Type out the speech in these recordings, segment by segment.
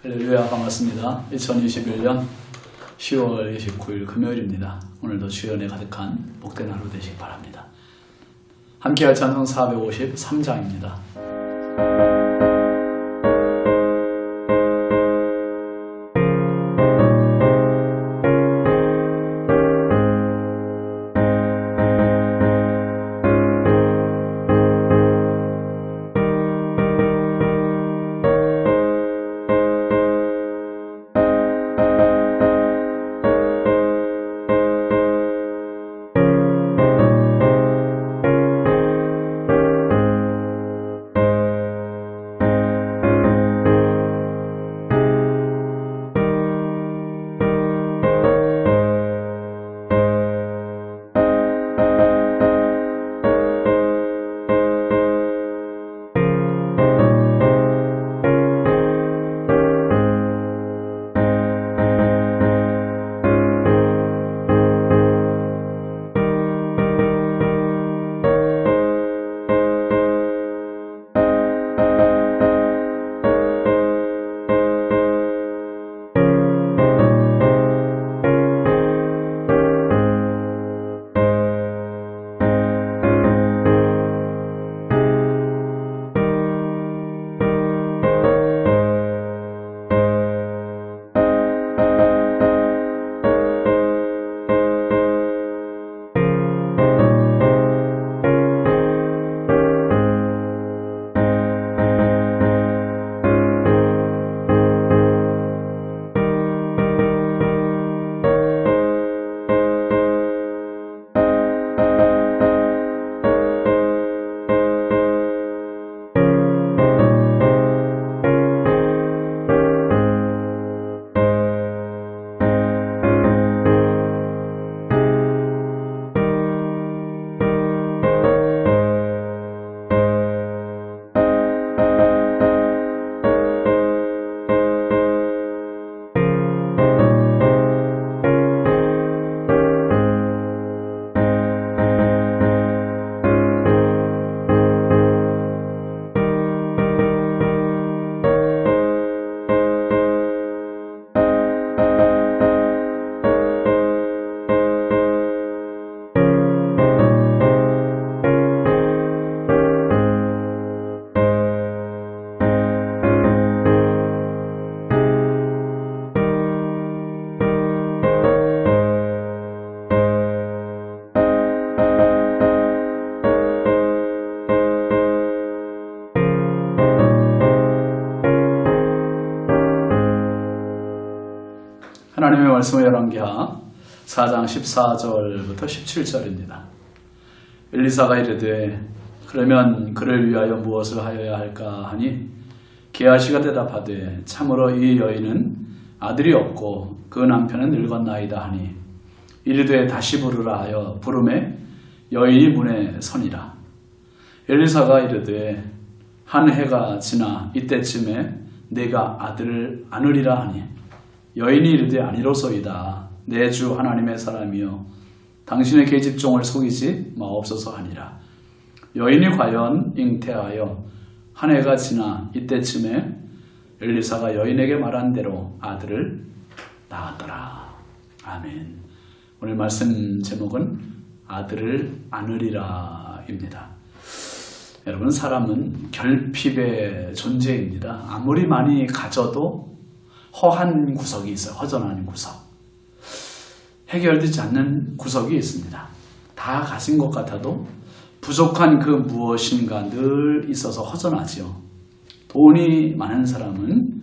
할렐루야, 반갑습니다. 2021년 10월 29일 금요일입니다. 오늘도 주의 은혜 가득한 복된 하루 되시기 바랍니다. 함께할 찬송 453장입니다. 하나님의 말씀의 열왕기하 4장 14절부터 17절입니다. 엘리사가 이르되 그러면 그를 위하여 무엇을 하여야 할까 하니 게하시가 대답하되 참으로 이 여인은 아들이 없고 그 남편은 늙었나이다 하니 이르되 다시 부르라 하여 부르매 여인이 문에 서니라. 엘리사가 이르되 한 해가 지나 이때쯤에 내가 아들을 안으리라 하니 여인이 이르되 아니로소이다. 내 주 하나님의 사람이여 당신의 계집종을 속이지 마옵소서 하니라. 여인이 과연 잉태하여 한 해가 지나 이때쯤에 엘리사가 여인에게 말한 대로 아들을 낳았더라. 아멘. 오늘 말씀 제목은 아들을 안으리라 입니다. 여러분, 사람은 결핍의 존재입니다. 아무리 많이 가져도 허한 구석이 있어요. 허전한 구석. 해결되지 않는 구석이 있습니다. 다 가진 것 같아도 부족한 그 무엇인가 늘 있어서 허전하지요. 돈이 많은 사람은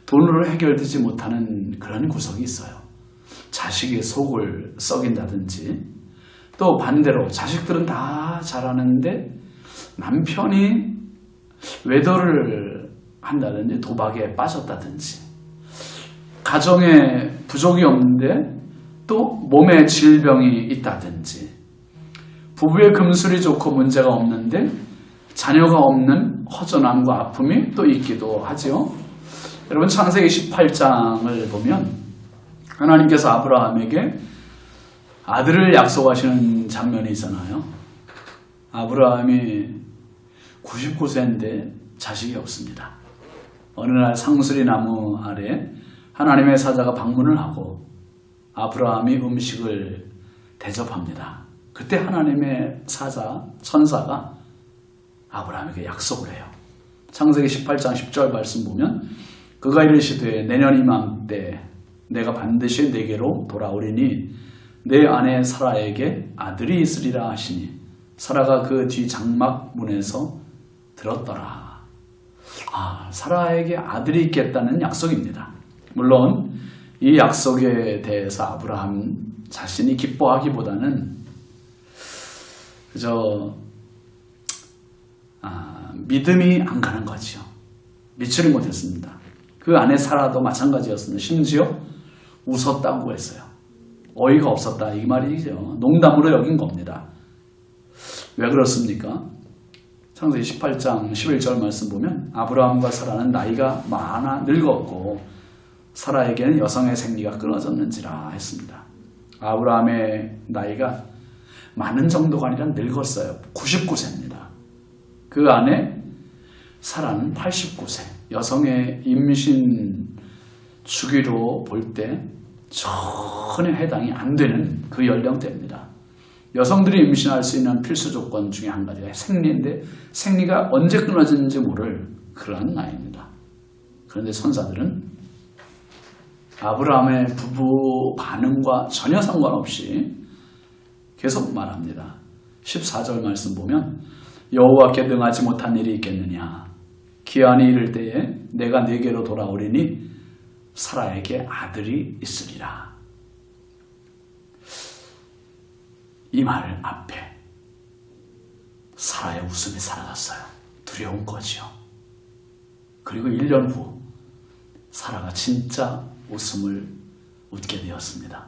돈으로 해결되지 못하는 그런 구석이 있어요. 자식의 속을 썩인다든지, 또 반대로 자식들은 다 잘하는데 남편이 외도를 한다든지 도박에 빠졌다든지, 가정에 부족이 없는데 또 몸에 질병이 있다든지, 부부의 금술이 좋고 문제가 없는데 자녀가 없는 허전함과 아픔이 또 있기도 하죠. 여러분, 창세기 18장을 보면 하나님께서 아브라함에게 아들을 약속하시는 장면이 있잖아요. 아브라함이 99세인데 자식이 없습니다. 어느 날 상수리 나무 아래 하나님의 사자가 방문을 하고 아브라함이 음식을 대접합니다. 그때 하나님의 사자, 천사가 아브라함에게 약속을 해요. 창세기 18장 10절 말씀 보면 그가 이르시되 내년 이맘때 내가 반드시 내게로 돌아오리니 내 아내 사라에게 아들이 있으리라 하시니 사라가 그 뒤 장막 문에서 들었더라. 사라에게 아들이 있겠다는 약속입니다. 물론 이 약속에 대해서 아브라함 자신이 기뻐하기보다는 그저 믿음이 안 가는 거죠. 믿지를 못했습니다. 그 아내 사라도 마찬가지였습니다. 심지어 웃었다고 했어요. 어이가 없었다 이 말이죠. 농담으로 여긴 겁니다. 왜 그렇습니까? 창세기 18장 11절 말씀 보면 아브라함과 사라는 나이가 많아 늙었고 사라에게는 여성의 생리가 끊어졌는지라 했습니다. 아브라함의 나이가 많은 정도가 아니라 늙었어요. 99세입니다. 그 안에 사라는 89세. 여성의 임신 주기로 볼 때 전혀 해당이 안 되는 그 연령대입니다. 여성들이 임신할 수 있는 필수 조건 중에 한 가지가 생리인데 생리가 언제 끊어지는지 모를 그러한 나이입니다. 그런데 천사들은 아브라함의 부부 반응과 전혀 상관없이 계속 말합니다. 14절 말씀 보면 여호와께 능하지 못한 일이 있겠느냐. 기한이 이를 때에 내가 네게로 돌아오리니 사라에게 아들이 있으리라. 이 말 앞에 사라의 웃음이 사라졌어요. 두려운 거지요. 그리고 1년 후 사라가 진짜 웃음을 웃게 되었습니다.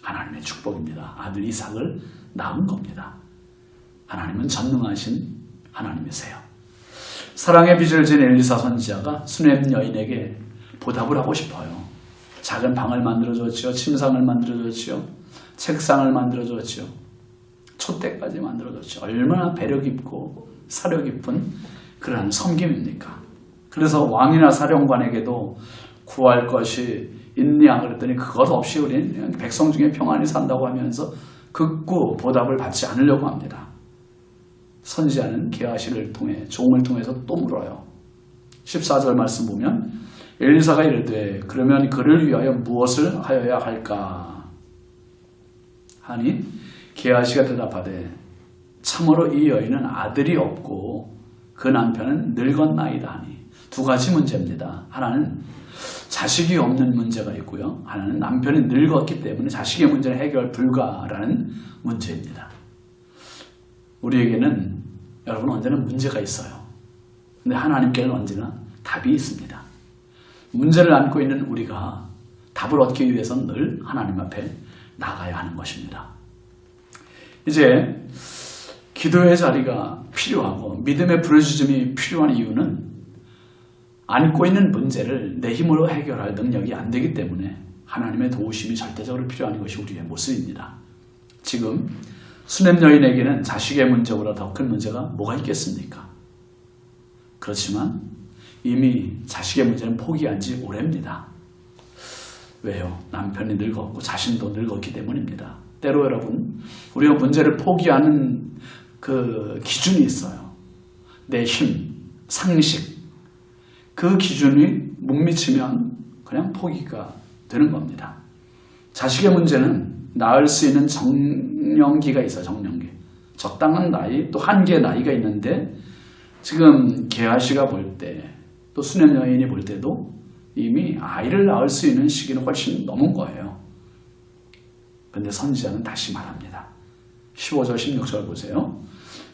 하나님의 축복입니다. 아들 이삭을 낳은 겁니다. 하나님은 전능하신 하나님이세요. 사랑의 빚을 진 엘리사 선지자가 수넴 여인에게 보답을 하고 싶어요. 작은 방을 만들어줬지요. 침상을 만들어줬지요. 책상을 만들어줬지요. 촛대까지 만들어줬죠. 얼마나 배려 깊고 사려 깊은 그러한 섬김입니까? 그래서 왕이나 사령관에게도 구할 것이 있냐 그랬더니 그것 없이 우리는 백성 중에 평안히 산다고 하면서 극구 보답을 받지 않으려고 합니다. 선지자는 게하시를 통해 종을 통해서 또 물어요. 14절 말씀 보면 엘리사가 이르되 그러면 그를 위하여 무엇을 하여야 할까 하니 게하시가 대답하되 참으로 이 여인은 아들이 없고 그 남편은 늙었나이다 하니 두 가지 문제입니다. 하나는 자식이 없는 문제가 있고요. 하나는 남편이 늙었기 때문에 자식의 문제는 해결 불가라는 문제입니다. 우리에게는 여러분 언제나 문제가 있어요. 근데 하나님께는 언제나 답이 있습니다. 문제를 안고 있는 우리가 답을 얻기 위해서는 늘 하나님 앞에 나가야 하는 것입니다. 이제 기도의 자리가 필요하고 믿음의 부르짖음이 필요한 이유는 안고 있는 문제를 내 힘으로 해결할 능력이 안 되기 때문에 하나님의 도우심이 절대적으로 필요한 것이 우리의 모습입니다. 지금 수넴 여인에게는 자식의 문제보다 더 큰 문제가 뭐가 있겠습니까? 그렇지만 이미 자식의 문제는 포기한 지 오래입니다. 왜요? 남편이 늙었고 자신도 늙었기 때문입니다. 때로 여러분, 우리가 문제를 포기하는 그 기준이 있어요. 내 힘, 상식. 그 기준이 못 미치면 그냥 포기가 되는 겁니다. 자식의 문제는 낳을 수 있는 정년기가 있어요. 정년기. 적당한 나이, 또 한계의 나이가 있는데 지금 게하시가 볼 때, 또 수넴 여인이 볼 때도 이미 아이를 낳을 수 있는 시기는 훨씬 넘은 거예요. 그런데 선지자는 다시 말합니다. 15절 16절 보세요.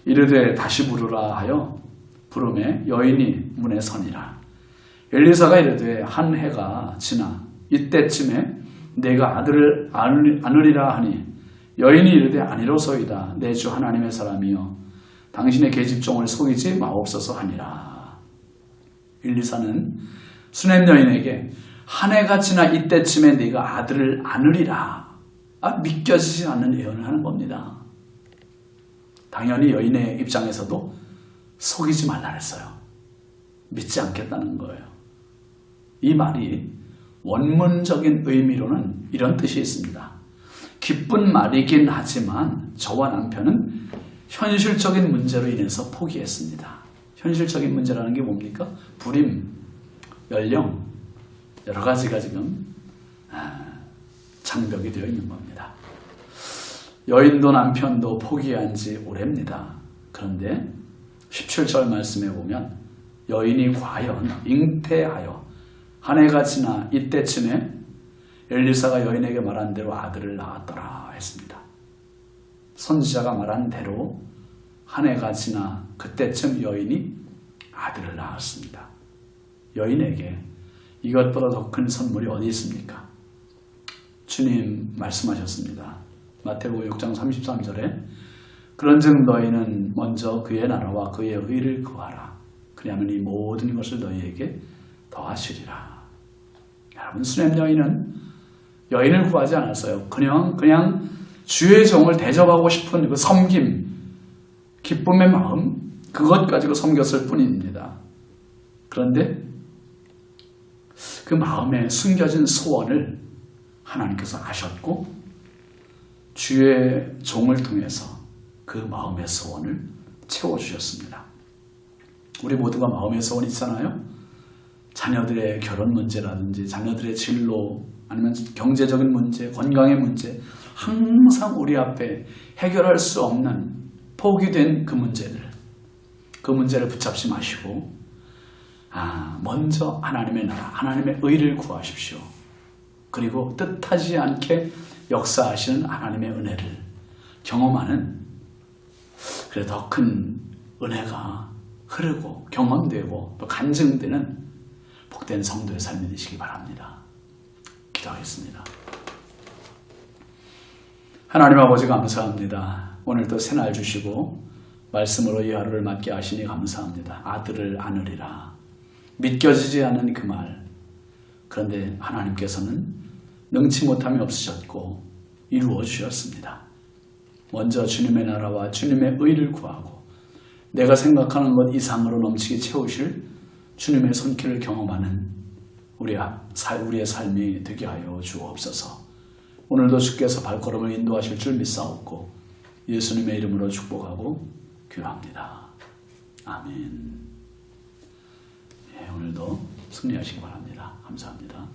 이르되 다시 부르라 하여 부르매 여인이 문에 서니라. 엘리사가 이르되 한 해가 지나 이때쯤에 내가 아들을 안으리라 하니 여인이 이르되 아니로소이다. 내 주 하나님의 사람이여 당신의 계집종을 속이지 마옵소서 하니라. 엘리사는 수넴 여인에게 한 해가 지나 이때쯤에 네가 아들을 안으리라. 믿겨지지 않는 예언을 하는 겁니다. 당연히 여인의 입장에서도 속이지 말라 했어요. 믿지 않겠다는 거예요. 이 말이 원문적인 의미로는 이런 뜻이 있습니다. 기쁜 말이긴 하지만 저와 남편은 현실적인 문제로 인해서 포기했습니다. 현실적인 문제라는 게 뭡니까? 불임, 연령, 여러 가지가 지금 장벽이 되어 있는 겁니다. 여인도 남편도 포기한 지 오래입니다. 그런데 17절 말씀에 보면 여인이 과연 잉태하여 한 해가 지나 이때쯤에 엘리사가 여인에게 말한 대로 아들을 낳았더라 했습니다. 선지자가 말한 대로 한 해가 지나 그때쯤 여인이 아들을 낳았습니다. 여인에게 이것보다 더 큰 선물이 어디 있습니까? 주님 말씀하셨습니다. 마태복음 6장 33절에 그런즉 너희는 먼저 그의 나라와 그의 의를 구하라. 그리하면 이 모든 것을 너희에게 더하시리라. 여러분, 수냄 여인은 여인을 구하지 않았어요. 그냥 주의 종을 대접하고 싶은 그 섬김, 기쁨의 마음, 그것 가지고 섬겼을 뿐입니다. 그런데 그 마음에 숨겨진 소원을 하나님께서 아셨고 주의 종을 통해서 그 마음의 소원을 채워주셨습니다. 우리 모두가 마음의 소원이 있잖아요. 자녀들의 결혼 문제라든지 자녀들의 진로 아니면 경제적인 문제, 건강의 문제, 항상 우리 앞에 해결할 수 없는 포기된 그 문제를 붙잡지 마시고 먼저 하나님의 나라, 하나님의 의를 구하십시오. 그리고 뜻하지 않게 역사하시는 하나님의 은혜를 경험하는 그래 더 큰 은혜가 흐르고 경험되고 또 간증되는 복된 성도의 삶이 되시기 바랍니다. 기도하겠습니다. 하나님 아버지 감사합니다. 오늘도 새날 주시고 말씀으로 이 하루를 맞게 하시니 감사합니다. 아들을 안으리라. 믿겨지지 않는 그 말. 그런데 하나님께서는 능치 못함이 없으셨고 이루어 주셨습니다. 먼저 주님의 나라와 주님의 의를 구하고 내가 생각하는 것 이상으로 넘치게 채우실 주님의 손길을 경험하는 우리의 삶이 되게 하여 주옵소서. 오늘도 주께서 발걸음을 인도하실 줄 믿사옵고 예수님의 이름으로 축복하고 기도합니다. 아멘. 오늘도 승리하시기 바랍니다. 감사합니다.